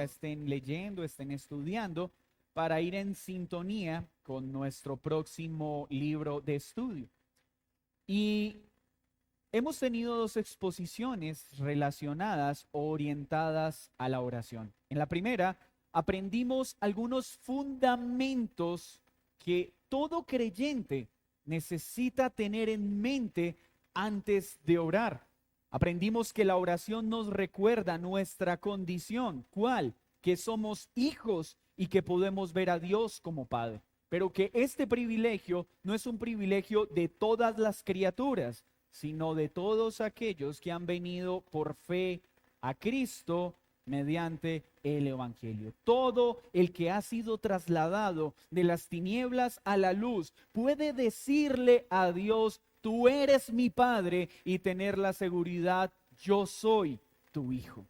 Biblia, estén leyendo, estén estudiando, para ir en sintonía con nuestro próximo libro de estudio. Y hemos tenido dos exposiciones relacionadas o orientadas a la oración. En la primera, aprendimos algunos fundamentos que todo creyente necesita tener en mente antes de orar. Aprendimos que la oración nos recuerda nuestra condición. ¿Cuál? Que somos hijos y que podemos ver a Dios como Padre. Pero que este privilegio no es un privilegio de todas las criaturas, sino de todos aquellos que han venido por fe a Cristo mediante el Evangelio. Todo el que ha sido trasladado de las tinieblas a la luz puede decirle a Dios: tú eres mi Padre, y tener la seguridad: yo soy tu Hijo.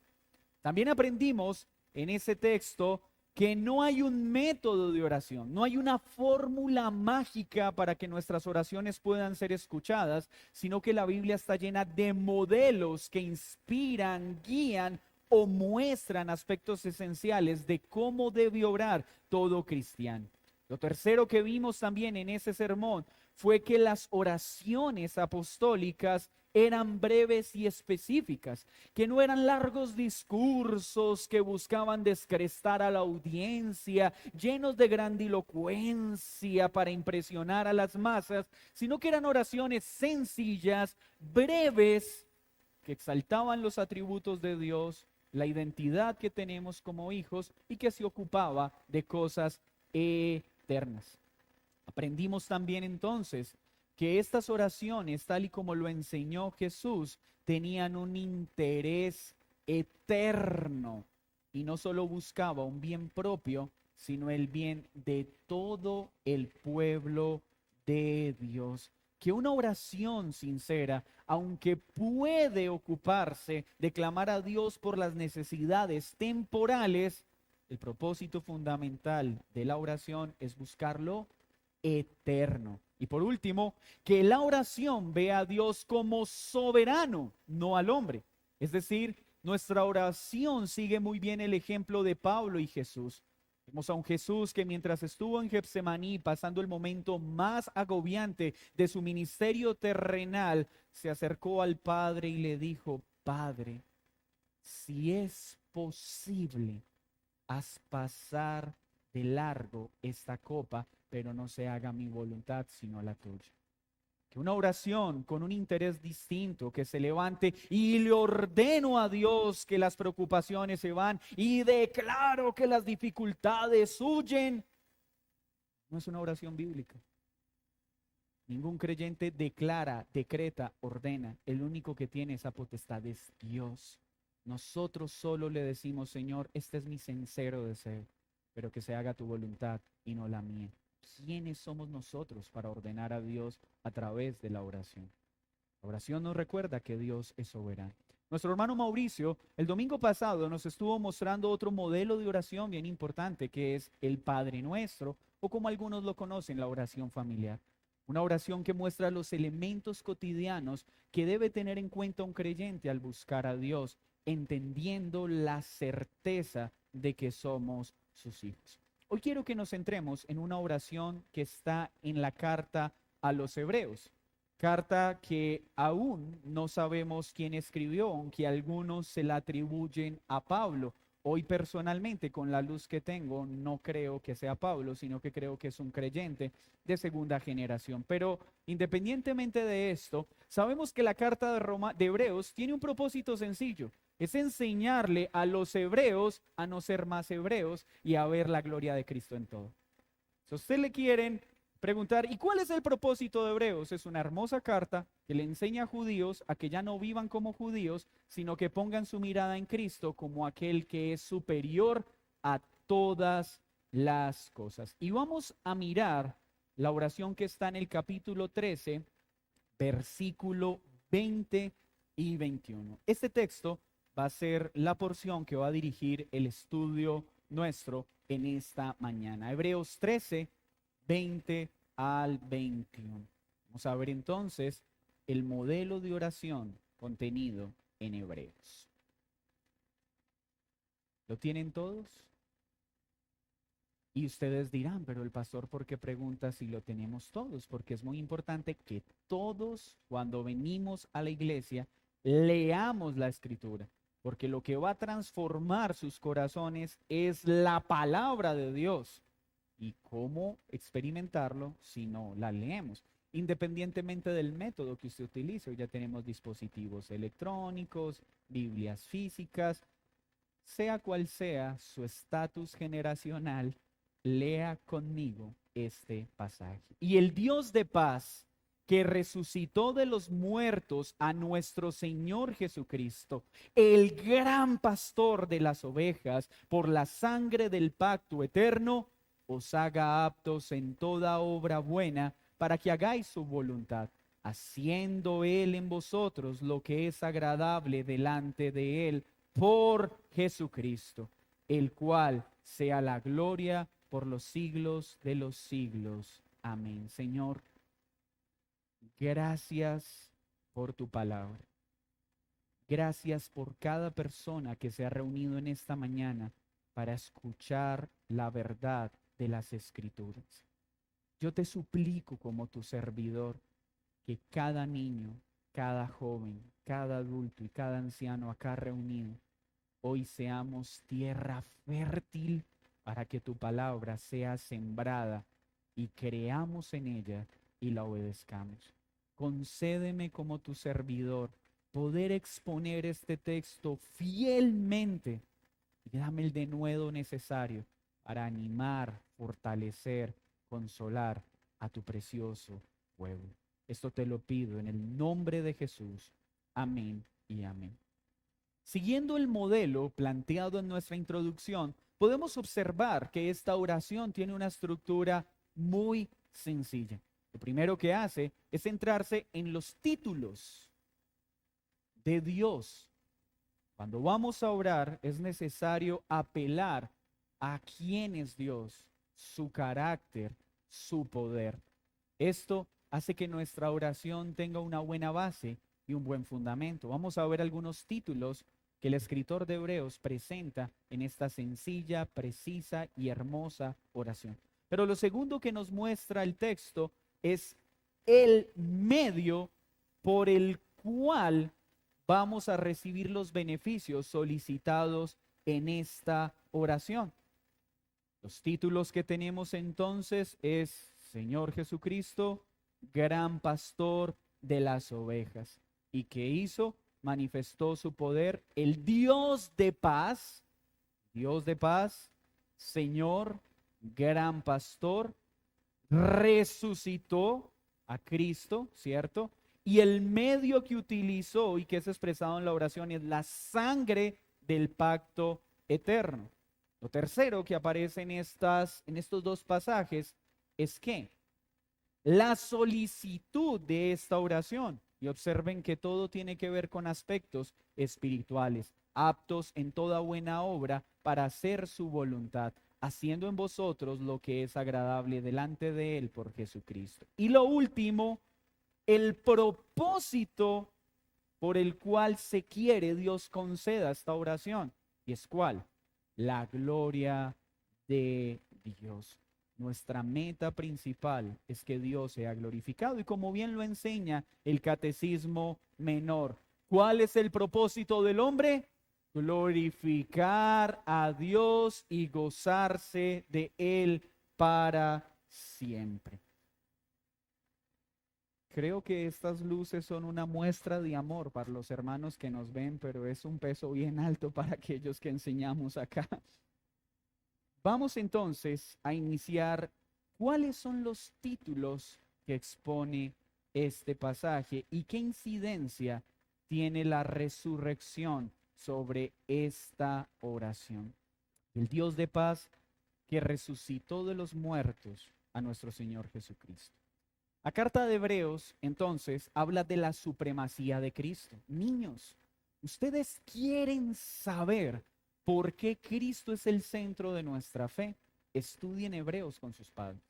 También aprendimos en ese texto que no hay un método de oración, no hay una fórmula mágica para que nuestras oraciones puedan ser escuchadas, sino que la Biblia está llena de modelos que inspiran, guían o muestran aspectos esenciales de cómo debe orar todo cristiano. Lo tercero que vimos también en ese sermón fue que las oraciones apostólicas eran breves y específicas, que no eran largos discursos que buscaban descrestar a la audiencia, llenos de grandilocuencia para impresionar a las masas, sino que eran oraciones sencillas, breves, que exaltaban los atributos de Dios, la identidad que tenemos como hijos, y que se ocupaba de cosas eternas. Aprendimos también entonces que estas oraciones, tal y como lo enseñó Jesús, tenían un interés eterno y no solo buscaba un bien propio, sino el bien de todo el pueblo de Dios. Que una oración sincera, aunque puede ocuparse de clamar a Dios por las necesidades temporales, el propósito fundamental de la oración es buscarlo eterno. Y por último, que la oración vea a Dios como soberano, no al hombre. Es decir, nuestra oración sigue muy bien el ejemplo de Pablo y Jesús. Vemos a un Jesús que mientras estuvo en Getsemaní, pasando el momento más agobiante de su ministerio terrenal, se acercó al Padre y le dijo: Padre, si es posible, haz pasar de largo esta copa, pero no se haga mi voluntad sino la tuya. Que una oración con un interés distinto, que se levante y le ordeno a Dios que las preocupaciones se van y declaro que las dificultades huyen, no es una oración bíblica. Ningún creyente declara, decreta, ordena. El único que tiene esa potestad es Dios. Nosotros solo le decimos: Señor, este es mi sincero deseo, pero que se haga tu voluntad y no la mía. ¿Quiénes somos nosotros para ordenar a Dios a través de la oración? La oración nos recuerda que Dios es soberano. Nuestro hermano Mauricio, el domingo pasado, nos estuvo mostrando otro modelo de oración bien importante, que es el Padre Nuestro, o como algunos lo conocen, la oración familiar. Una oración que muestra los elementos cotidianos que debe tener en cuenta un creyente al buscar a Dios, entendiendo la certeza de que somos sus hijos. Hoy quiero que nos centremos en una oración que está en la carta a los Hebreos. Carta que aún no sabemos quién escribió, aunque algunos se la atribuyen a Pablo. Hoy personalmente, con la luz que tengo, no creo que sea Pablo, sino que creo que es un creyente de segunda generación. Pero independientemente de esto, sabemos que la carta de Hebreos tiene un propósito sencillo: es enseñarle a los hebreos a no ser más hebreos y a ver la gloria de Cristo en todo. Si a usted le quieren preguntar: ¿y cuál es el propósito de Hebreos? Es una hermosa carta que le enseña a judíos a que ya no vivan como judíos, sino que pongan su mirada en Cristo como aquel que es superior a todas las cosas. Y vamos a mirar la oración que está en el capítulo 13, versículo 20 y 21. Este texto va a ser la porción que va a dirigir el estudio nuestro en esta mañana. Hebreos 13, 20 al 21. Vamos a ver entonces el modelo de oración contenido en Hebreos. ¿Lo tienen todos? Y ustedes dirán, pero el pastor, ¿por qué pregunta si lo tenemos todos? Porque es muy importante que todos, cuando venimos a la iglesia, leamos la escritura. Porque lo que va a transformar sus corazones es la palabra de Dios. ¿Y cómo experimentarlo si no la leemos? Independientemente del método que usted utilice, hoy ya tenemos dispositivos electrónicos, Biblias físicas, sea cual sea su estatus generacional, lea conmigo este pasaje. Y el Dios de paz, que resucitó de los muertos a nuestro Señor Jesucristo, el gran pastor de las ovejas, por la sangre del pacto eterno, os haga aptos en toda obra buena para que hagáis su voluntad, haciendo Él en vosotros lo que es agradable delante de Él por Jesucristo, el cual sea la gloria por los siglos de los siglos. Amén. Señor, gracias por tu palabra. Gracias por cada persona que se ha reunido en esta mañana para escuchar la verdad de las Escrituras. Yo te suplico como tu servidor que cada niño, cada joven, cada adulto y cada anciano acá reunido, hoy seamos tierra fértil para que tu palabra sea sembrada y creamos en ella y la obedezcamos. Concédeme como tu servidor poder exponer este texto fielmente y dame el denuedo necesario para animar, fortalecer, consolar a tu precioso pueblo. Esto te lo pido en el nombre de Jesús. Amén y amén. Siguiendo el modelo planteado en nuestra introducción, podemos observar que esta oración tiene una estructura muy sencilla. Lo primero que hace es centrarse en los títulos de Dios. Cuando vamos a orar es necesario apelar a quién es Dios, su carácter, su poder. Esto hace que nuestra oración tenga una buena base y un buen fundamento. Vamos a ver algunos títulos que el escritor de Hebreos presenta en esta sencilla, precisa y hermosa oración. Pero lo segundo que nos muestra el texto es el medio por el cual vamos a recibir los beneficios solicitados en esta oración. Los títulos que tenemos entonces es Señor Jesucristo, gran pastor de las ovejas. ¿Y qué hizo? Manifestó su poder, el Dios de paz, Señor, gran pastor, resucitó a Cristo, ¿cierto? Y el medio que utilizó y que es expresado en la oración es la sangre del pacto eterno. Lo tercero que aparece en estos dos pasajes es que la solicitud de esta oración, y observen que todo tiene que ver con aspectos espirituales, aptos en toda buena obra para hacer su voluntad, haciendo en vosotros lo que es agradable delante de Él por Jesucristo. Y lo último, el propósito por el cual se quiere Dios conceda esta oración. ¿Y es cuál? La gloria de Dios. Nuestra meta principal es que Dios sea glorificado y como bien lo enseña el Catecismo Menor, ¿cuál es el propósito del hombre? Glorificar a Dios y gozarse de Él para siempre. Creo que estas luces son una muestra de amor para los hermanos que nos ven, pero es un peso bien alto para aquellos que enseñamos acá. Vamos entonces a iniciar cuáles son los títulos que expone este pasaje y qué incidencia tiene la resurrección sobre esta oración. El Dios de paz que resucitó de los muertos a nuestro Señor Jesucristo. La carta de Hebreos, entonces, habla de la supremacía de Cristo. Niños, ustedes quieren saber por qué Cristo es el centro de nuestra fe. Estudien Hebreos con sus padres.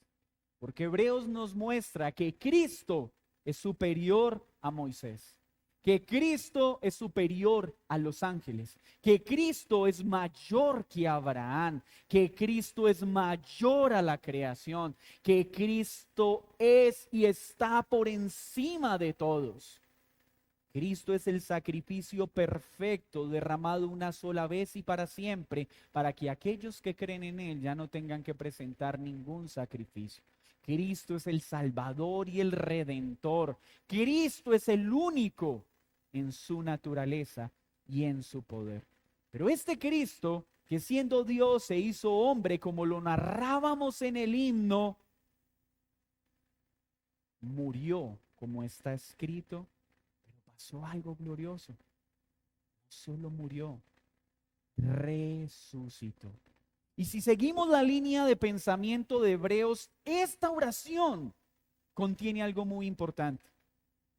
Porque Hebreos nos muestra que Cristo es superior a Moisés. que Cristo es superior a los ángeles, que Cristo es mayor que Abraham, que Cristo es mayor a la creación, que Cristo es y está por encima de todos. Cristo es el sacrificio perfecto derramado una sola vez y para siempre, para que aquellos que creen en Él ya no tengan que presentar ningún sacrificio. Cristo es el Salvador y el Redentor. Cristo es el único en su naturaleza y en su poder. Pero este Cristo, que siendo Dios se hizo hombre, como lo narrábamos en el himno, murió, como está escrito. Pasó algo glorioso. No solo murió, resucitó. Y si seguimos la línea de pensamiento de Hebreos, esta oración contiene algo muy importante,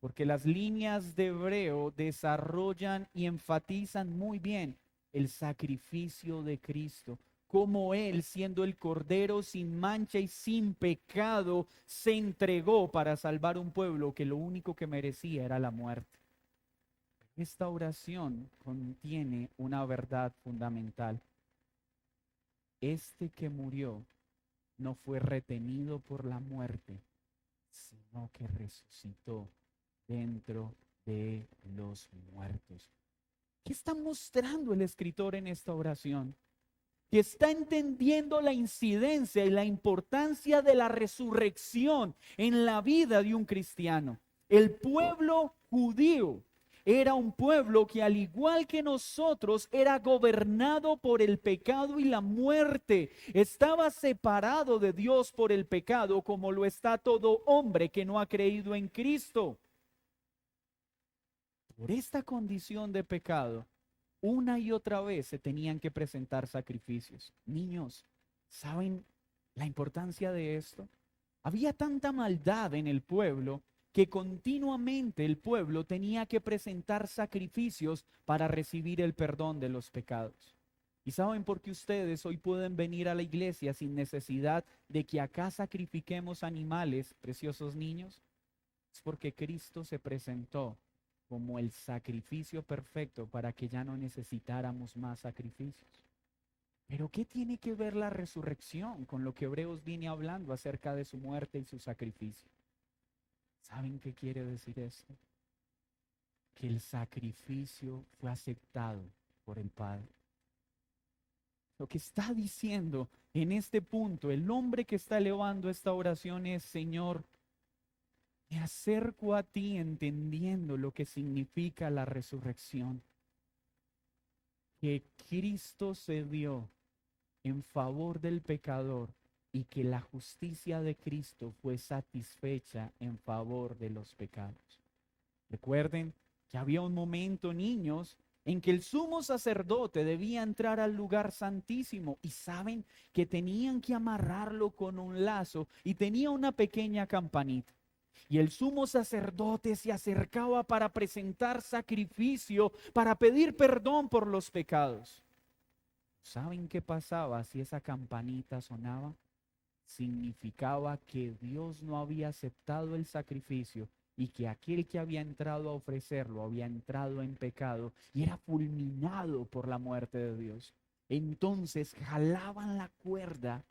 porque las líneas de Hebreo desarrollan y enfatizan muy bien el sacrificio de Cristo, como Él, siendo el Cordero sin mancha y sin pecado, se entregó para salvar un pueblo que lo único que merecía era la muerte. Esta oración contiene una verdad fundamental. Este que murió no fue retenido por la muerte, sino que resucitó dentro de los muertos. ¿Qué está mostrando el escritor en esta oración? Que está entendiendo la incidencia y la importancia de la resurrección en la vida de un cristiano. El pueblo judío era un pueblo que, al igual que nosotros, era gobernado por el pecado y la muerte. Estaba separado de Dios por el pecado, como lo está todo hombre que no ha creído en Cristo. Por esta condición de pecado, una y otra vez se tenían que presentar sacrificios. Niños, ¿saben la importancia de esto? Había tanta maldad en el pueblo que continuamente el pueblo tenía que presentar sacrificios para recibir el perdón de los pecados. ¿Y saben por qué ustedes hoy pueden venir a la iglesia sin necesidad de que acá sacrifiquemos animales, preciosos niños? Es porque Cristo se presentó como el sacrificio perfecto para que ya no necesitáramos más sacrificios. Pero ¿qué tiene que ver la resurrección con lo que Hebreos viene hablando acerca de su muerte y su sacrificio? ¿Saben qué quiere decir esto? Que el sacrificio fue aceptado por el Padre. Lo que está diciendo en este punto el hombre que está elevando esta oración es: Señor, me acerco a ti entendiendo lo que significa la resurrección. Que Cristo se dio en favor del pecador y que la justicia de Cristo fue satisfecha en favor de los pecados. Recuerden que había un momento, niños, en que el sumo sacerdote debía entrar al lugar santísimo y saben que tenían que amarrarlo con un lazo y tenía una pequeña campanita. Y el sumo sacerdote se acercaba para presentar sacrificio, para pedir perdón por los pecados. ¿Saben qué pasaba si esa campanita sonaba? Significaba que Dios no había aceptado el sacrificio y que aquel que había entrado a ofrecerlo había entrado en pecado y era fulminado por la muerte de Dios. Entonces jalaban la cuerda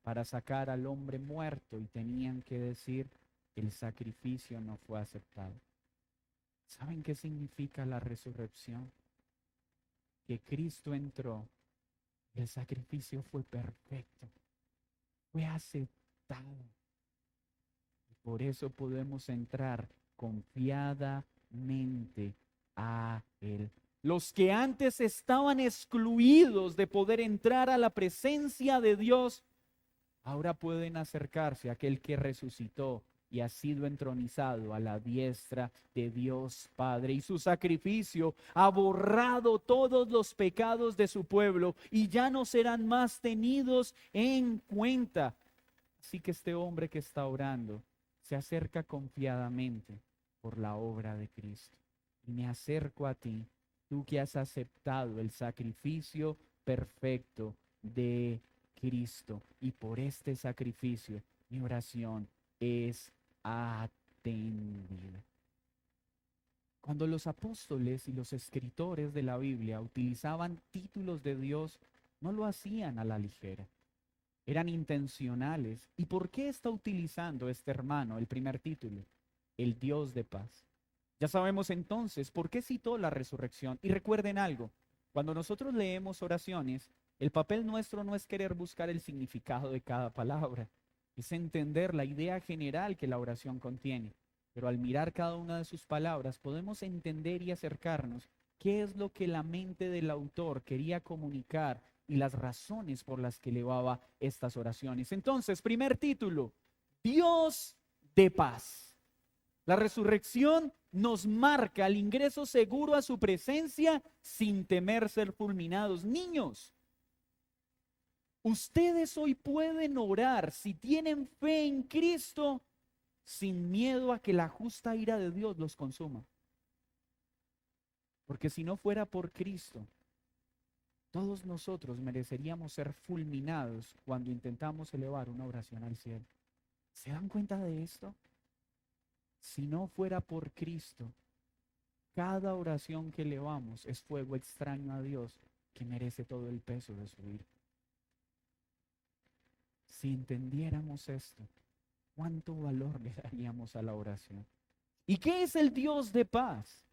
para sacar al hombre muerto y tenían que decir: el sacrificio no fue aceptado. ¿Saben qué significa la resurrección? Que Cristo entró, el sacrificio fue perfecto, fue aceptado. Y por eso podemos entrar confiadamente a Él. Los que antes estaban excluidos de poder entrar a la presencia de Dios, ahora pueden acercarse a aquel que resucitó y ha sido entronizado a la diestra de Dios Padre. Y su sacrificio ha borrado todos los pecados de su pueblo y ya no serán más tenidos en cuenta. Así que este hombre que está orando se acerca confiadamente por la obra de Cristo. Y me acerco a ti, tú que has aceptado el sacrificio perfecto de Cristo. Y por este sacrificio, mi oración es atendida. Cuando los apóstoles y los escritores de la Biblia utilizaban títulos de Dios, no lo hacían a la ligera. Eran intencionales. ¿Y por qué está utilizando este hermano el primer título? El Dios de paz. Ya sabemos entonces por qué citó la resurrección. Y recuerden algo, cuando nosotros leemos oraciones, el papel nuestro no es querer buscar el significado de cada palabra, es entender la idea general que la oración contiene. Pero al mirar cada una de sus palabras, podemos entender y acercarnos qué es lo que la mente del autor quería comunicar y las razones por las que elevaba estas oraciones. Entonces, primer título, Dios de paz. La resurrección nos marca el ingreso seguro a su presencia sin temer ser fulminados. Niños, ustedes hoy pueden orar si tienen fe en Cristo sin miedo a que la justa ira de Dios los consuma. Porque si no fuera por Cristo, todos nosotros mereceríamos ser fulminados cuando intentamos elevar una oración al cielo. ¿Se dan cuenta de esto? Si no fuera por Cristo, cada oración que elevamos es fuego extraño a Dios que merece todo el peso de su ira. Si entendiéramos esto, ¿cuánto valor le daríamos a la oración? ¿Y qué es el Dios de paz?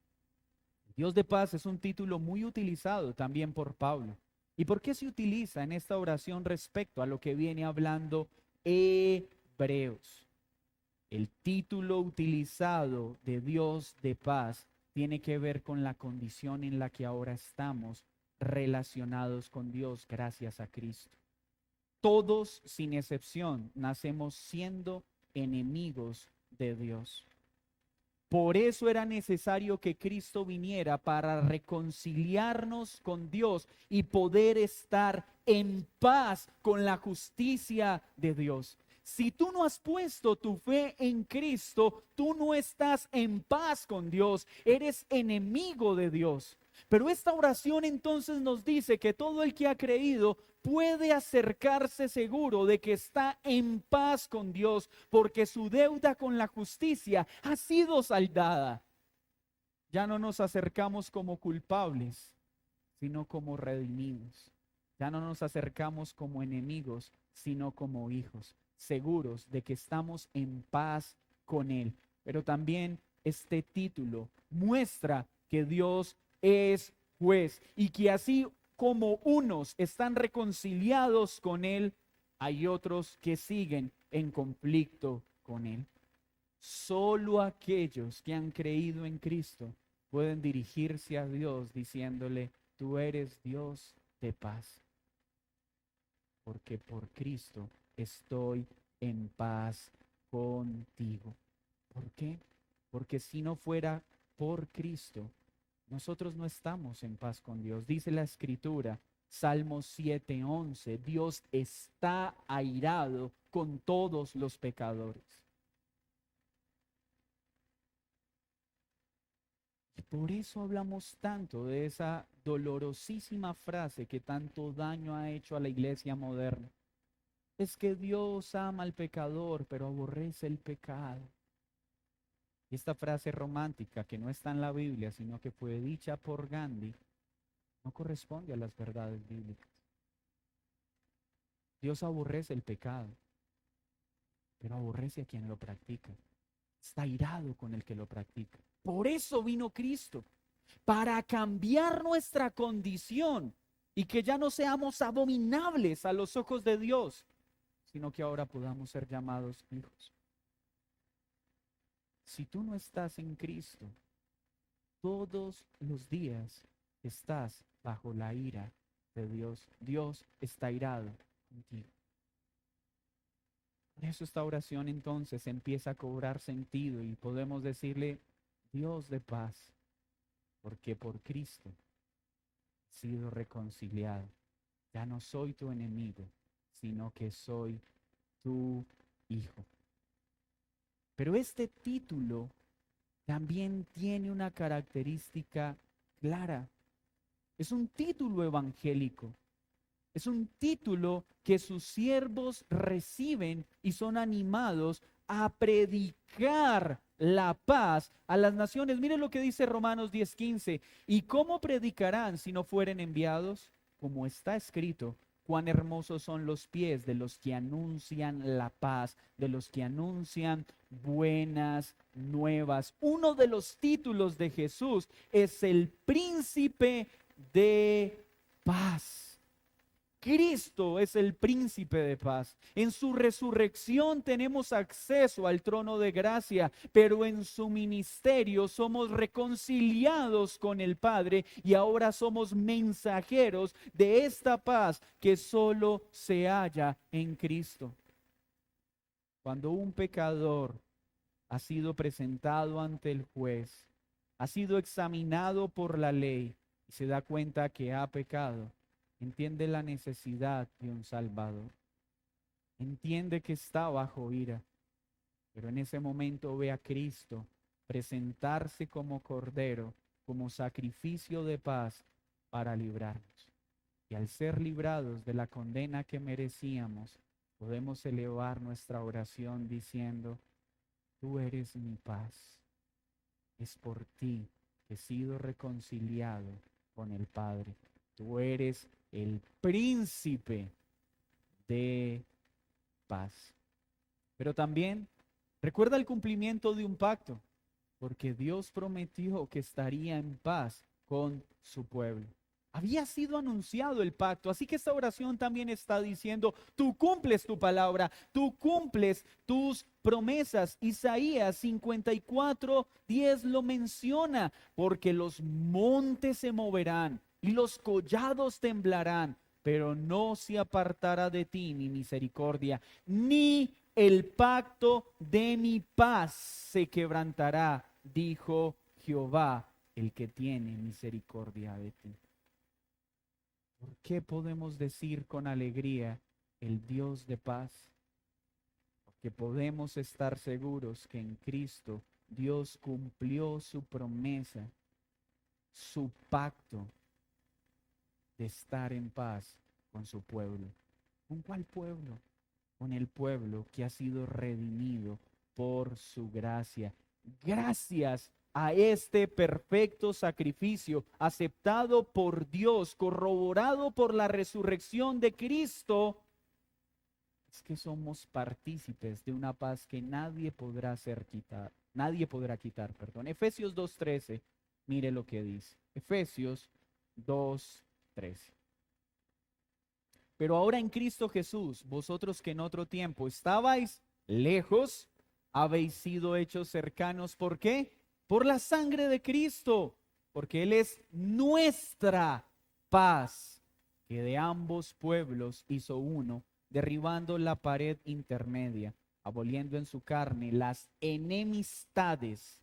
Dios de paz es un título muy utilizado también por Pablo. ¿Y por qué se utiliza en esta oración respecto a lo que viene hablando Hebreos? El título utilizado de Dios de paz tiene que ver con la condición en la que ahora estamos relacionados con Dios gracias a Cristo. Todos, sin excepción, nacemos siendo enemigos de Dios. Por eso era necesario que Cristo viniera para reconciliarnos con Dios y poder estar en paz con la justicia de Dios. Si tú no has puesto tu fe en Cristo, tú no estás en paz con Dios, eres enemigo de Dios. Pero esta oración entonces nos dice que todo el que ha creído puede acercarse seguro de que está en paz con Dios, porque su deuda con la justicia ha sido saldada. Ya no nos acercamos como culpables, sino como redimidos. Ya no nos acercamos como enemigos, sino como hijos, seguros de que estamos en paz con Él. Pero también este título muestra que Dios es juez y que así como unos están reconciliados con Él, hay otros que siguen en conflicto con Él. Solo aquellos que han creído en Cristo pueden dirigirse a Dios diciéndole, tú eres Dios de paz, porque por Cristo estoy en paz contigo. ¿Por qué? Porque si no fuera por Cristo, nosotros no estamos en paz con Dios. Dice la Escritura, Salmos 7:11, Dios está airado con todos los pecadores. Y por eso hablamos tanto de esa dolorosísima frase que tanto daño ha hecho a la iglesia moderna. Es que Dios ama al pecador, pero aborrece el pecado. Y esta frase romántica que no está en la Biblia, sino que fue dicha por Gandhi, no corresponde a las verdades bíblicas. Dios aborrece el pecado, pero aborrece a quien lo practica. Está airado con el que lo practica. Por eso vino Cristo, para cambiar nuestra condición y que ya no seamos abominables a los ojos de Dios, sino que ahora podamos ser llamados hijos. Si tú no estás en Cristo, todos los días estás bajo la ira de Dios. Dios está airado contigo. Por eso esta oración entonces empieza a cobrar sentido y podemos decirle, Dios de paz, porque por Cristo he sido reconciliado. Ya no soy tu enemigo, sino que soy tu hijo. Pero este título también tiene una característica clara. Es un título evangélico. Es un título que sus siervos reciben y son animados a predicar la paz a las naciones. Miren lo que dice Romanos 10:15. ¿Y cómo predicarán si no fueren enviados? Como está escrito, cuán hermosos son los pies de los que anuncian la paz, de los que anuncian buenas nuevas. Uno de los títulos de Jesús es el príncipe de paz. Cristo es el príncipe de paz. En su resurrección tenemos acceso al trono de gracia, pero en su ministerio somos reconciliados con el Padre y ahora somos mensajeros de esta paz que solo se halla en Cristo. Cuando un pecador ha sido presentado ante el juez, ha sido examinado por la ley y se da cuenta que ha pecado, entiende la necesidad de un Salvador, entiende que está bajo ira, pero en ese momento ve a Cristo presentarse como Cordero, como sacrificio de paz para librarnos. Y al ser librados de la condena que merecíamos, podemos elevar nuestra oración diciendo: tú eres mi paz, es por ti que he sido reconciliado con el Padre. Tú eres el príncipe de paz. Pero también recuerda el cumplimiento de un pacto, porque Dios prometió que estaría en paz con su pueblo. Había sido anunciado el pacto, así que esta oración también está diciendo: tú cumples tu palabra, tú cumples tus promesas. Isaías 54:10 lo menciona: porque los montes se moverán y los collados temblarán, pero no se apartará de ti mi misericordia, ni el pacto de mi paz se quebrantará, dijo Jehová, el que tiene misericordia de ti. ¿Por qué podemos decir con alegría el Dios de paz? Porque podemos estar seguros que en Cristo Dios cumplió su promesa, su pacto de estar en paz con su pueblo. ¿Con cuál pueblo? Con el pueblo que ha sido redimido por su gracia. Gracias a este perfecto sacrificio aceptado por Dios, corroborado por la resurrección de Cristo, es que somos partícipes de una paz que nadie podrá quitar, perdón. Efesios 2:13, mire lo que dice. Efesios 2:13. Pero ahora en Cristo Jesús, vosotros que en otro tiempo estabais lejos, habéis sido hechos cercanos. ¿Por qué? Por la sangre de Cristo, porque Él es nuestra paz, que de ambos pueblos hizo uno, derribando la pared intermedia, aboliendo en su carne las enemistades,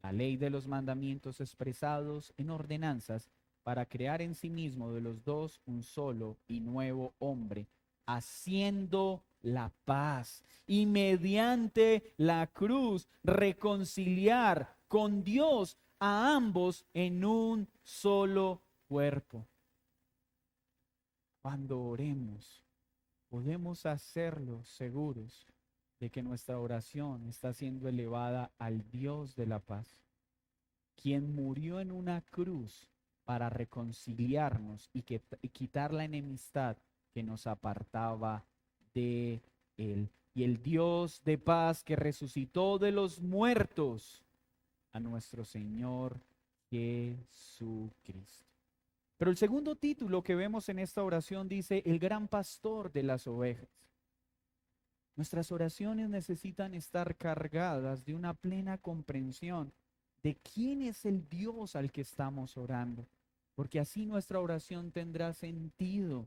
la ley de los mandamientos expresados en ordenanzas, para crear en sí mismo de los dos un solo y nuevo hombre, haciendo la paz y mediante la cruz reconciliar con Dios a ambos en un solo cuerpo. Cuando oremos, podemos hacerlo seguros de que nuestra oración está siendo elevada al Dios de la paz, quien murió en una cruz para reconciliarnos y quitar la enemistad que nos apartaba de Él. Y el Dios de paz que resucitó de los muertos a nuestro Señor Jesucristo. Pero el segundo título que vemos en esta oración dice: el gran pastor de las ovejas. Nuestras oraciones necesitan estar cargadas de una plena comprensión de quién es el Dios al que estamos orando, porque así nuestra oración tendrá sentido.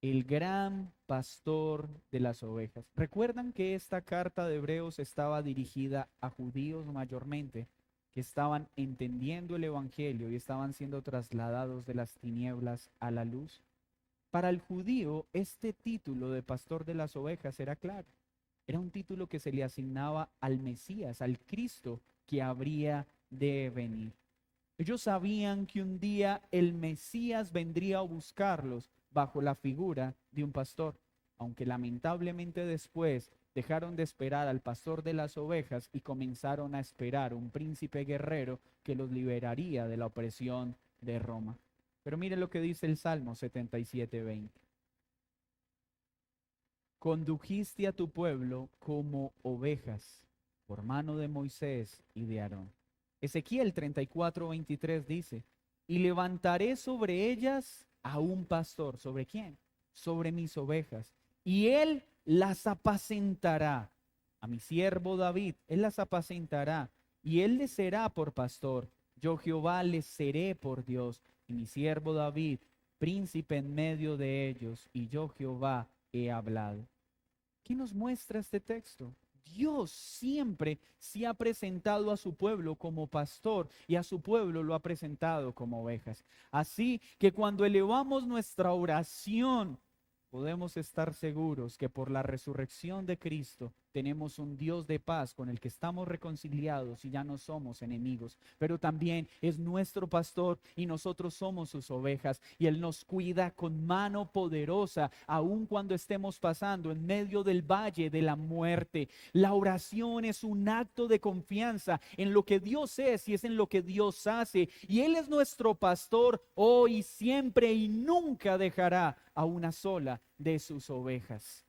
El gran pastor de las ovejas. ¿Recuerdan que esta carta de Hebreos estaba dirigida a judíos mayormente, que estaban entendiendo el evangelio y estaban siendo trasladados de las tinieblas a la luz? Para el judío, este título de pastor de las ovejas era claro. Era un título que se le asignaba al Mesías, al Cristo que habría de venir. Ellos sabían que un día el Mesías vendría a buscarlos bajo la figura de un pastor, aunque lamentablemente después dejaron de esperar al pastor de las ovejas y comenzaron a esperar un príncipe guerrero que los liberaría de la opresión de Roma. Pero mire lo que dice el Salmo 77:20. Condujiste a tu pueblo como ovejas por mano de Moisés y de Aarón. Ezequiel 34:23 dice, y levantaré sobre ellas a un pastor. ¿Sobre quién? Sobre mis ovejas. Y él las apacentará. A mi siervo David, él las apacentará. Y él les será por pastor. Yo Jehová les seré por Dios. Y mi siervo David, príncipe en medio de ellos. Y yo Jehová he hablado. ¿Qué nos muestra este texto? Dios siempre se ha presentado a su pueblo como pastor y a su pueblo lo ha presentado como ovejas. Así que cuando elevamos nuestra oración, podemos estar seguros que por la resurrección de Cristo tenemos un Dios de paz con el que estamos reconciliados y ya no somos enemigos, pero también es nuestro pastor y nosotros somos sus ovejas y Él nos cuida con mano poderosa, aun cuando estemos pasando en medio del valle de la muerte. La oración es un acto de confianza en lo que Dios es y es en lo que Dios hace, y Él es nuestro pastor hoy, siempre y nunca dejará a una sola de sus ovejas.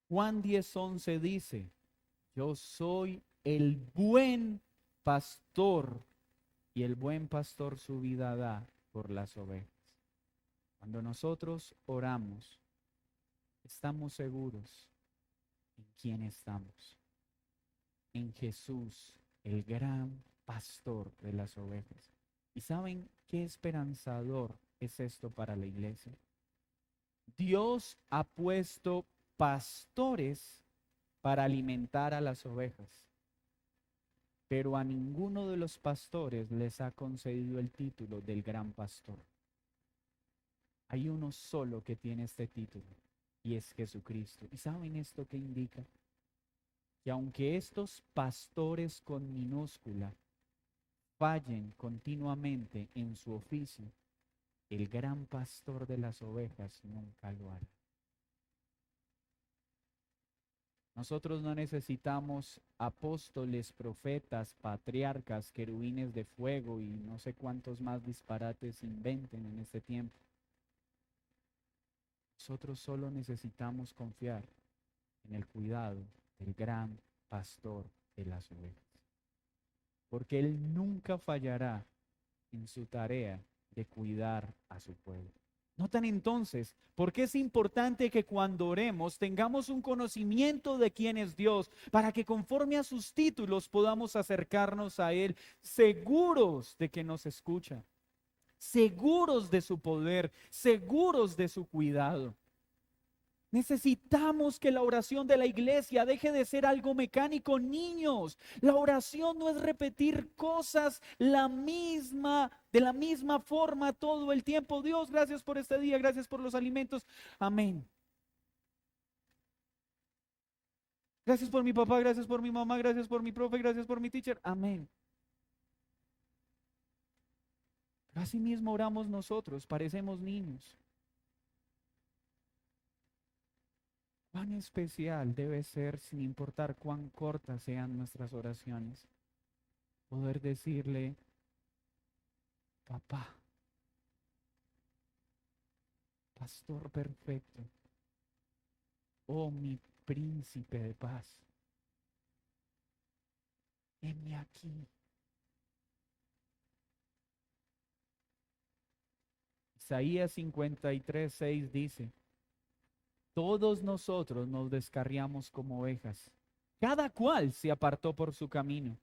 Juan 10:11 dice, yo soy el buen pastor y el buen pastor su vida da por las ovejas. Cuando nosotros oramos, estamos seguros en quién estamos. En Jesús, el gran pastor de las ovejas. ¿Y saben qué esperanzador es esto para la iglesia? Dios ha puesto pastores para alimentar a las ovejas, pero a ninguno de los pastores les ha concedido el título del gran pastor. Hay uno solo que tiene este título y es Jesucristo. ¿Y saben esto qué indica? Que aunque estos pastores con minúscula fallen continuamente en su oficio, el gran pastor de las ovejas nunca lo hará. Nosotros no necesitamos apóstoles, profetas, patriarcas, querubines de fuego y no sé cuántos más disparates inventen en este tiempo. Nosotros solo necesitamos confiar en el cuidado del gran pastor de las ovejas. Porque Él nunca fallará en su tarea de cuidar a su pueblo. Notan entonces por qué es importante que cuando oremos tengamos un conocimiento de quién es Dios, para que conforme a sus títulos podamos acercarnos a Él seguros de que nos escucha, seguros de su poder, seguros de su cuidado. Necesitamos que la oración de la iglesia deje de ser algo mecánico. Niños, la oración no es repetir cosas de la misma forma todo el tiempo. Dios, gracias por este día, gracias por los alimentos. Amén. Gracias por mi papá, gracias por mi mamá, gracias por mi profe, gracias por mi teacher. Amén. Pero así mismo oramos nosotros, parecemos niños. Cuán especial debe ser, sin importar cuán cortas sean nuestras oraciones, poder decirle, papá, pastor perfecto, oh mi príncipe de paz, heme aquí. Isaías 53:6 dice, todos nosotros nos descarriamos como ovejas, cada cual se apartó por su camino,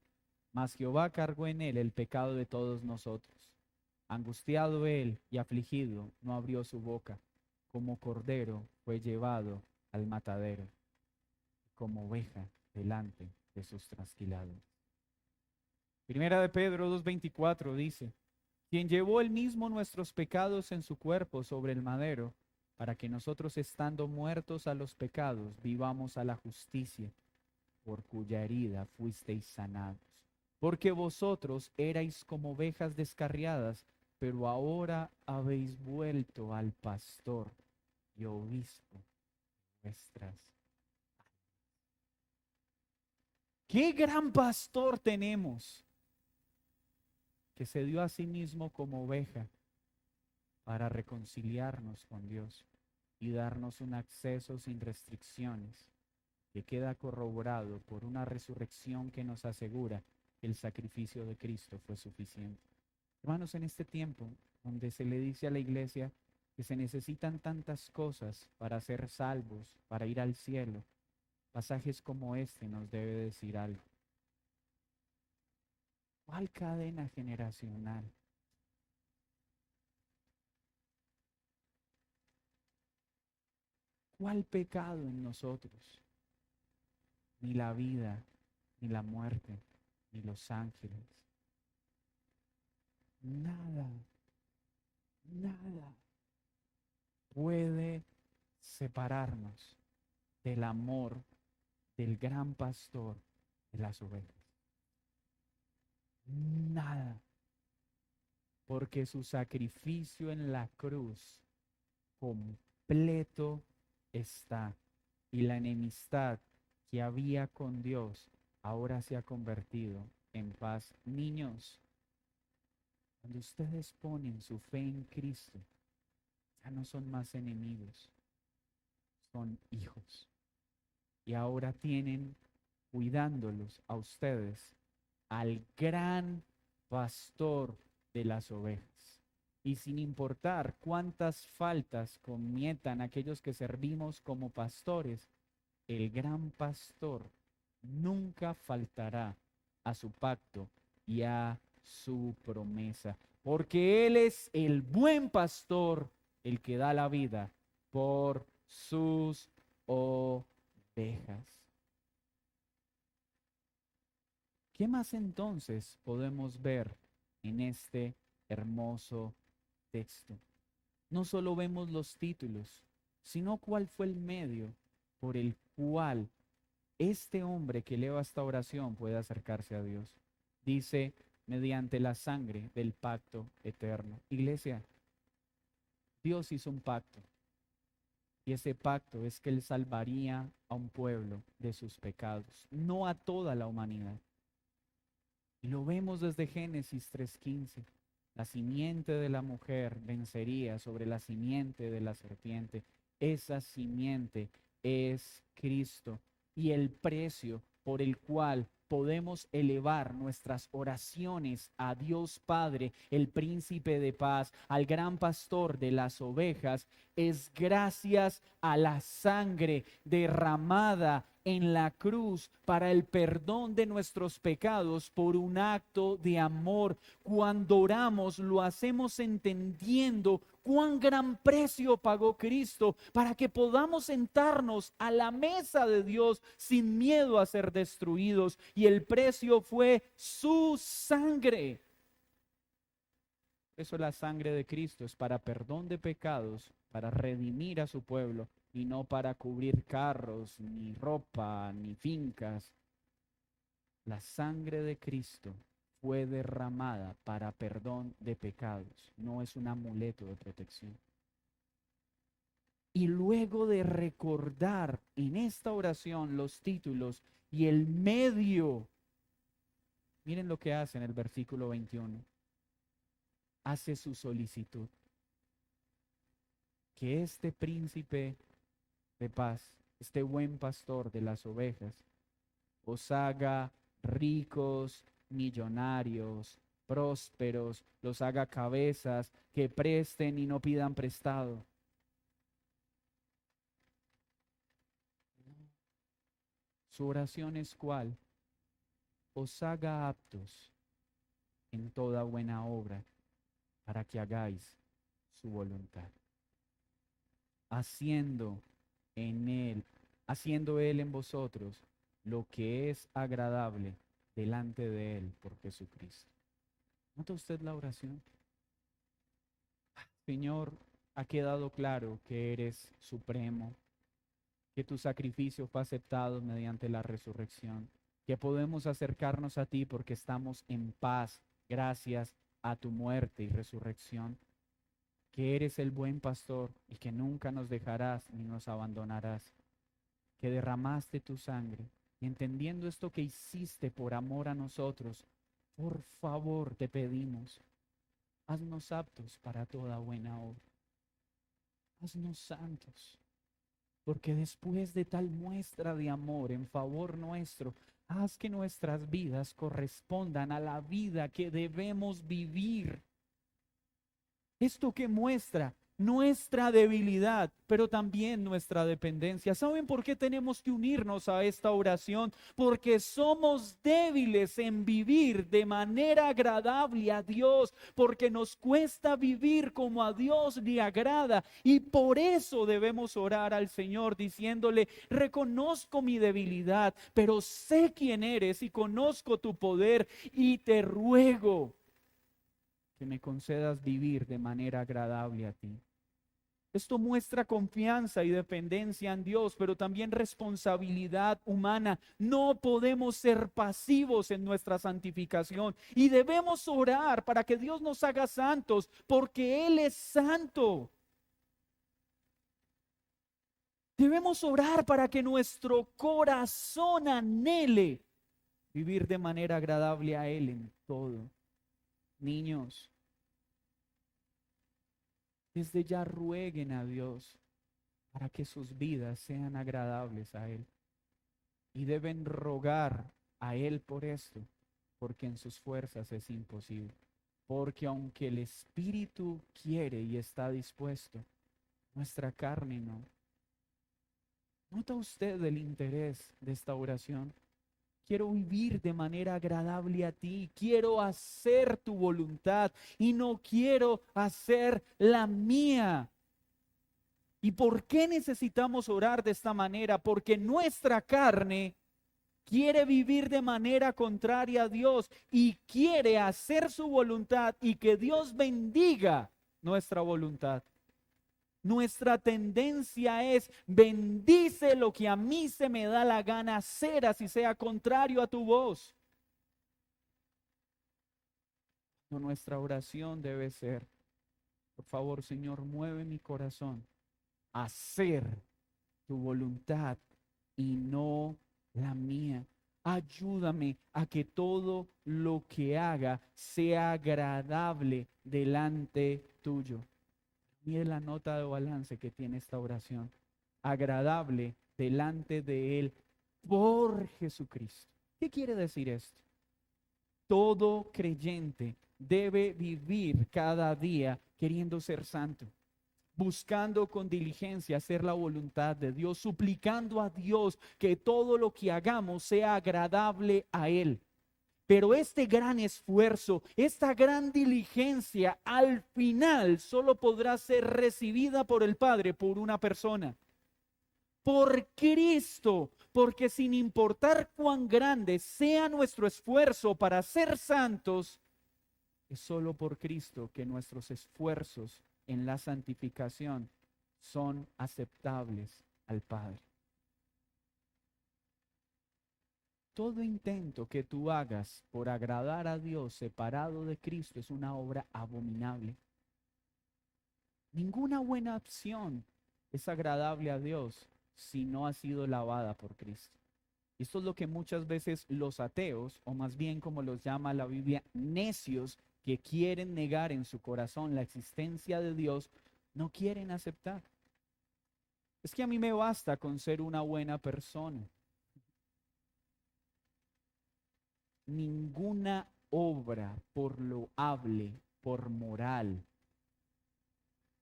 mas Jehová cargó en él el pecado de todos nosotros. Angustiado él y afligido, no abrió su boca, como cordero fue llevado al matadero, como oveja delante de sus trasquiladores. Primera de Pedro 2:24 dice, quien llevó él mismo nuestros pecados en su cuerpo sobre el madero, para que nosotros estando muertos a los pecados, vivamos a la justicia, por cuya herida fuisteis sanados. Porque vosotros erais como ovejas descarriadas, pero ahora habéis vuelto al pastor y obispo vuestras. ¡Qué gran pastor tenemos! Que se dio a sí mismo como oveja para reconciliarnos con Dios y darnos un acceso sin restricciones, que queda corroborado por una resurrección que nos asegura que el sacrificio de Cristo fue suficiente. Hermanos, en este tiempo donde se le dice a la iglesia que se necesitan tantas cosas para ser salvos, para ir al cielo, pasajes como este nos debe decir algo. ¿Cuál cadena generacional? ¿Cuál pecado en nosotros? Ni la vida, ni la muerte, ni los ángeles. Nada, nada puede separarnos del amor del gran pastor de las ovejas. Nada, porque su sacrificio en la cruz completo está, y la enemistad que había con Dios ahora se ha convertido en paz. Niños, cuando ustedes ponen su fe en Cristo, ya no son más enemigos, son hijos. Y ahora tienen cuidándolos a ustedes al gran pastor de las ovejas. Y sin importar cuántas faltas cometan aquellos que servimos como pastores, el gran pastor nunca faltará a su pacto y a su promesa, porque Él es el buen pastor, el que da la vida por sus ovejas. ¿Qué más entonces podemos ver en este hermoso texto? No solo vemos los títulos, sino cuál fue el medio por el cual este hombre que eleva esta oración puede acercarse a Dios. Dice, mediante la sangre del pacto eterno. Iglesia, Dios hizo un pacto. Y ese pacto es que Él salvaría a un pueblo de sus pecados, no a toda la humanidad. Y lo vemos desde Génesis 3:15. La simiente de la mujer vencería sobre la simiente de la serpiente. Esa simiente es Cristo. Y el precio por el cual podemos elevar nuestras oraciones a Dios Padre, el príncipe de paz, al gran pastor de las ovejas, es gracias a la sangre derramada en la cruz para el perdón de nuestros pecados por un acto de amor. Cuando oramos, lo hacemos entendiendo cuán gran precio pagó Cristo para que podamos sentarnos a la mesa de Dios sin miedo a ser destruidos. Y el precio fue su sangre. Eso, la sangre de Cristo es para perdón de pecados, para redimir a su pueblo, y no para cubrir carros, ni ropa, ni fincas. La sangre de Cristo fue derramada para perdón de pecados, no es un amuleto de protección. Y luego de recordar en esta oración los títulos y el medio, miren lo que hace en el versículo 21. Hace su solicitud. Que este príncipe de paz, este buen pastor de las ovejas, os haga ricos, millonarios, prósperos, los haga cabezas, que presten y no pidan prestado. Su oración es ¿cuál? Os haga aptos en toda buena obra para que hagáis su voluntad. Haciendo él en vosotros lo que es agradable delante de él por Jesucristo. ¿Nota usted la oración? Señor, ha quedado claro que eres supremo, que tu sacrificio fue aceptado mediante la resurrección, que podemos acercarnos a ti porque estamos en paz gracias a tu muerte y resurrección, que eres el buen pastor y que nunca nos dejarás ni nos abandonarás, que derramaste tu sangre, y entendiendo esto que hiciste por amor a nosotros, por favor te pedimos, haznos aptos para toda buena obra, haznos santos, porque después de tal muestra de amor en favor nuestro, haz que nuestras vidas correspondan a la vida que debemos vivir. Esto que muestra nuestra debilidad, pero también nuestra dependencia. ¿Saben por qué tenemos que unirnos a esta oración? Porque somos débiles en vivir de manera agradable a Dios, porque nos cuesta vivir como a Dios le agrada, y por eso debemos orar al Señor diciéndole: reconozco mi debilidad, pero sé quién eres y conozco tu poder, y te ruego que me concedas vivir de manera agradable a ti. Esto muestra confianza y dependencia en Dios, pero también responsabilidad humana. No podemos ser pasivos en nuestra santificación y debemos orar para que Dios nos haga santos, porque Él es santo. Debemos orar para que nuestro corazón anhele vivir de manera agradable a Él en todo. Niños, desde ya rueguen a Dios para que sus vidas sean agradables a Él. Y deben rogar a Él por esto, porque en sus fuerzas es imposible. Porque aunque el Espíritu quiere y está dispuesto, nuestra carne no. ¿Nota usted el interés de esta oración? Quiero vivir de manera agradable a ti. Quiero hacer tu voluntad y no quiero hacer la mía. ¿Y por qué necesitamos orar de esta manera? Porque nuestra carne quiere vivir de manera contraria a Dios y quiere hacer su voluntad y que Dios bendiga nuestra voluntad. Nuestra tendencia es: bendice lo que a mí se me da la gana hacer, así sea contrario a tu voz. No, nuestra oración debe ser: por favor, Señor, mueve mi corazón a hacer tu voluntad y no la mía. Ayúdame a que todo lo que haga sea agradable delante tuyo. Mire la nota de balance que tiene esta oración: agradable delante de Él por Jesucristo. ¿Qué quiere decir esto? Todo creyente debe vivir cada día queriendo ser santo, buscando con diligencia hacer la voluntad de Dios, suplicando a Dios que todo lo que hagamos sea agradable a Él. Pero este gran esfuerzo, esta gran diligencia, al final solo podrá ser recibida por el Padre por una persona: por Cristo. Porque sin importar cuán grande sea nuestro esfuerzo para ser santos, es solo por Cristo que nuestros esfuerzos en la santificación son aceptables al Padre. Todo intento que tú hagas por agradar a Dios separado de Cristo es una obra abominable. Ninguna buena acción es agradable a Dios si no ha sido lavada por Cristo. Esto es lo que muchas veces los ateos, o más bien como los llama la Biblia, necios, que quieren negar en su corazón la existencia de Dios, no quieren aceptar. Es que a mí me basta con ser una buena persona. Ninguna obra por loable, por moral,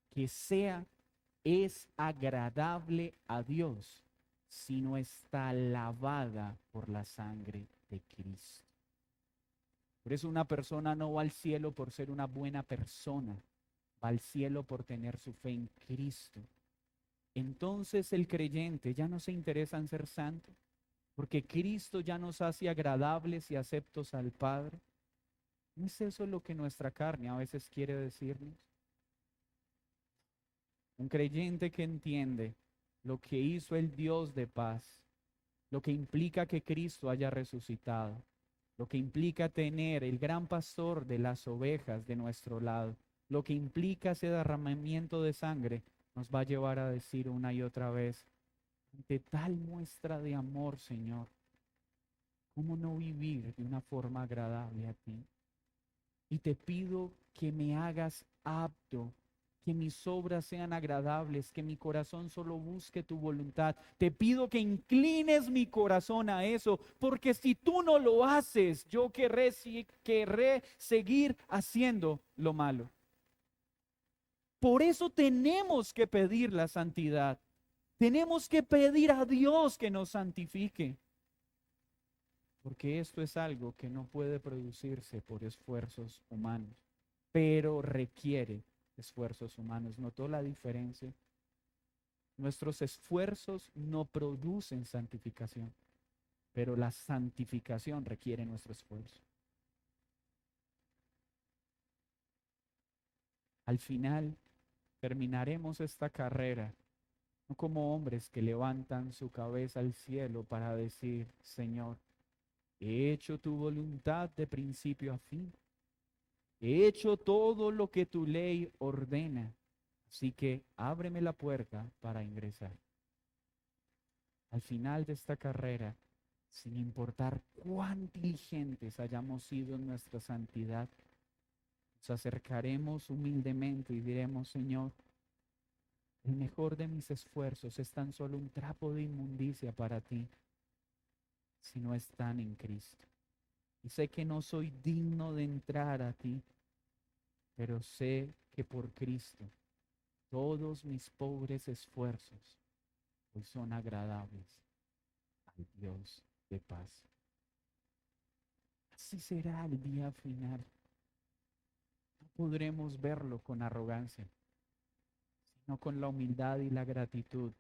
que sea, es agradable a Dios si no está lavada por la sangre de Cristo. Por eso una persona no va al cielo por ser una buena persona, va al cielo por tener su fe en Cristo. Entonces el creyente ya no se interesa en ser santo, porque Cristo ya nos hace agradables y aceptos al Padre. ¿No es eso lo que nuestra carne a veces quiere decirnos? Un creyente que entiende lo que hizo el Dios de paz, lo que implica que Cristo haya resucitado, lo que implica tener el gran pastor de las ovejas de nuestro lado, lo que implica ese derramamiento de sangre, nos va a llevar a decir una y otra vez, ante tal muestra de amor, Señor, ¿cómo no vivir de una forma agradable a ti? Y te pido que me hagas apto, que mis obras sean agradables, que mi corazón solo busque tu voluntad. Te pido que inclines mi corazón a eso, porque si tú no lo haces, yo querré seguir haciendo lo malo. Por eso tenemos que pedir la santidad. Tenemos que pedir a Dios que nos santifique. Porque esto es algo que no puede producirse por esfuerzos humanos, pero requiere esfuerzos humanos. ¿Notó la diferencia? Nuestros esfuerzos no producen santificación, pero la santificación requiere nuestro esfuerzo. Al final terminaremos esta carrera no como hombres que levantan su cabeza al cielo para decir, Señor, he hecho tu voluntad de principio a fin. He hecho todo lo que tu ley ordena. Así que ábreme la puerta para ingresar. Al final de esta carrera, sin importar cuán diligentes hayamos sido en nuestra santidad, nos acercaremos humildemente y diremos, Señor, el mejor de mis esfuerzos es tan solo un trapo de inmundicia para ti, si no están en Cristo. Y sé que no soy digno de entrar a ti, pero sé que por Cristo todos mis pobres esfuerzos hoy son agradables al Dios de paz. Así será el día final. No podremos verlo con arrogancia, sino con la humildad y la gratitud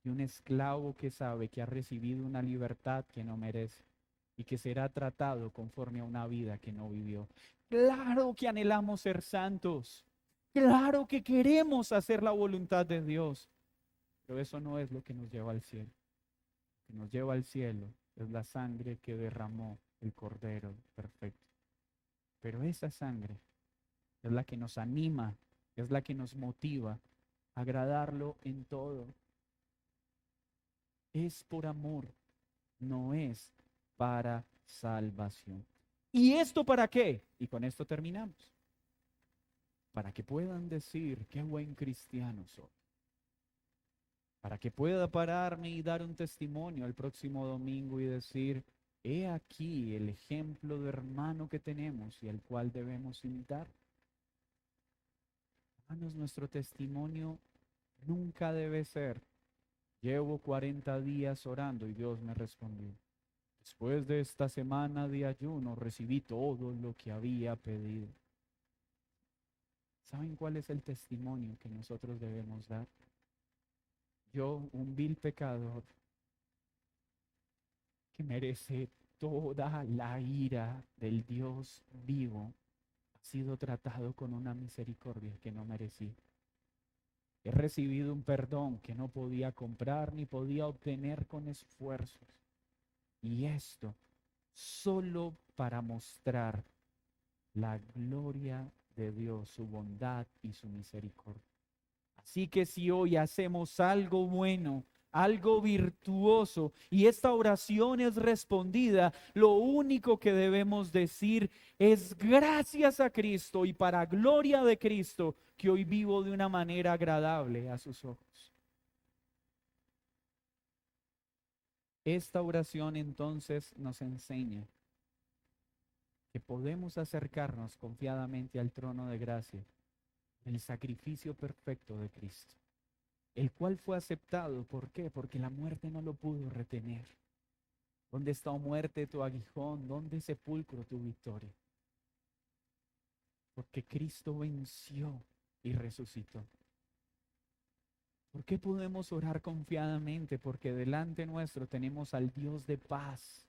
de un esclavo que sabe que ha recibido una libertad que no merece y que será tratado conforme a una vida que no vivió. Claro que anhelamos ser santos. Claro que queremos hacer la voluntad de Dios. Pero eso no es lo que nos lleva al cielo. Lo que nos lleva al cielo es la sangre que derramó el Cordero perfecto. Pero esa sangre es la que nos anima, es la que nos motiva a agradarlo en todo. Es por amor, no es para salvación. ¿Y esto para qué? Y con esto terminamos. Para que puedan decir, qué buen cristiano soy. Para que pueda pararme y dar un testimonio el próximo domingo y decir, he aquí el ejemplo de hermano que tenemos y al cual debemos imitar. Hermanos, nuestro testimonio nunca debe ser, llevo 40 días orando y Dios me respondió. Después de esta semana de ayuno recibí todo lo que había pedido. ¿Saben cuál es el testimonio que nosotros debemos dar? Yo, un vil pecador, que merece toda la ira del Dios vivo, ha sido tratado con una misericordia que no merecí. He recibido un perdón que no podía comprar ni podía obtener con esfuerzos. Y esto solo para mostrar la gloria de Dios, su bondad y su misericordia. Así que si hoy hacemos algo bueno, algo virtuoso, y esta oración es respondida, lo único que debemos decir es gracias a Cristo y para gloria de Cristo que hoy vivo de una manera agradable a sus ojos. Esta oración entonces nos enseña que podemos acercarnos confiadamente al trono de gracia, el sacrificio perfecto de Cristo, el cual fue aceptado. ¿Por qué? Porque la muerte no lo pudo retener. ¿Dónde está, oh muerte, tu aguijón? ¿Dónde, sepulcro, tu victoria? Porque Cristo venció y resucitó. ¿Por qué podemos orar confiadamente? Porque delante nuestro tenemos al Dios de paz,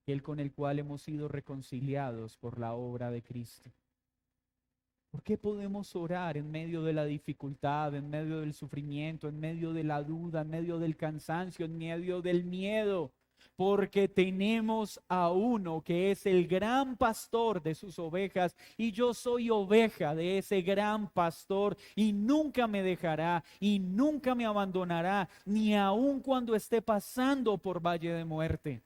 aquel con el cual hemos sido reconciliados por la obra de Cristo. ¿Por qué podemos orar en medio de la dificultad, en medio del sufrimiento, en medio de la duda, en medio del cansancio, en medio del miedo? porque tenemos a uno que es el gran pastor de sus ovejas, y yo soy oveja de ese gran pastor, y nunca me dejará y nunca me abandonará, ni aun cuando esté pasando por valle de muerte.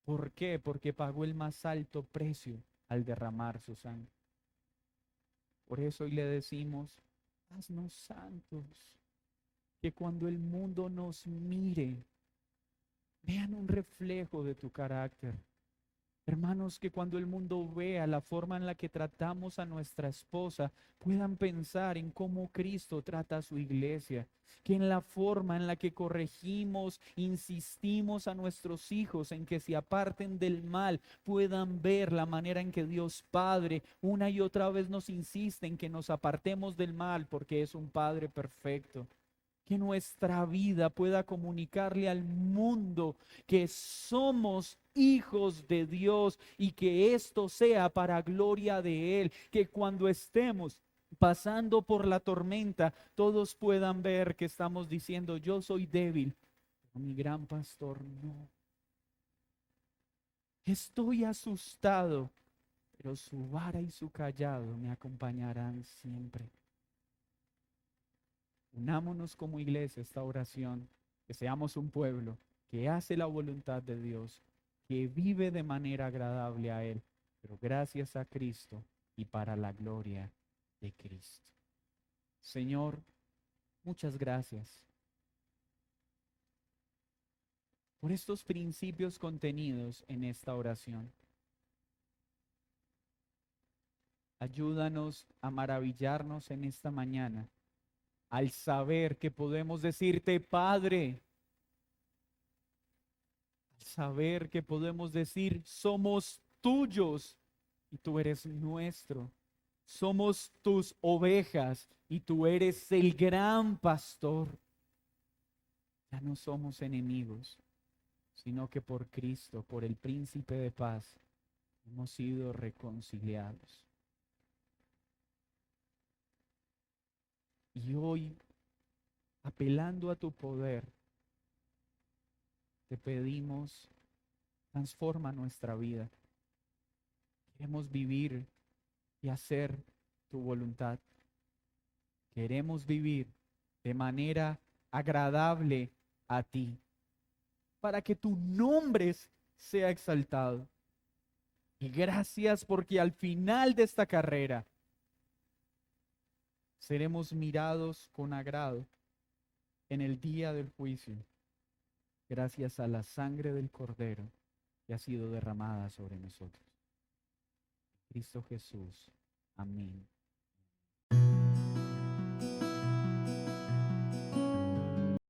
¿Por qué? Porque pagó el más alto precio al derramar su sangre. Por eso hoy le decimos, haznos santos, que cuando el mundo nos mire, vean un reflejo de tu carácter. Hermanos, que cuando el mundo vea la forma en la que tratamos a nuestra esposa, puedan pensar en cómo Cristo trata a su iglesia, que en la forma en la que corregimos, insistimos a nuestros hijos en que se aparten del mal, puedan ver la manera en que Dios Padre una y otra vez nos insiste en que nos apartemos del mal porque es un Padre perfecto. Que nuestra vida pueda comunicarle al mundo que somos hijos de Dios y que esto sea para gloria de Él. Que cuando estemos pasando por la tormenta, todos puedan ver que estamos diciendo, yo soy débil, pero mi gran pastor no. Estoy asustado, pero su vara y su callado me acompañarán siempre. Unámonos como iglesia a esta oración, que seamos un pueblo que hace la voluntad de Dios, que vive de manera agradable a Él, pero gracias a Cristo y para la gloria de Cristo. Señor, muchas gracias por estos principios contenidos en esta oración. Ayúdanos a maravillarnos en esta mañana al saber que podemos decirte, Padre, saber que podemos decir, somos tuyos y tú eres nuestro. Somos tus ovejas y tú eres el gran pastor. Ya no somos enemigos, sino que por Cristo, por el príncipe de paz, hemos sido reconciliados. Y hoy, apelando a tu poder, te pedimos, transforma nuestra vida. Queremos vivir y hacer tu voluntad. Queremos vivir de manera agradable a ti, para que tu nombre sea exaltado. Y gracias porque al final de esta carrera seremos mirados con agrado en el día del juicio, gracias a la sangre del Cordero que ha sido derramada sobre nosotros. Cristo Jesús. Amén.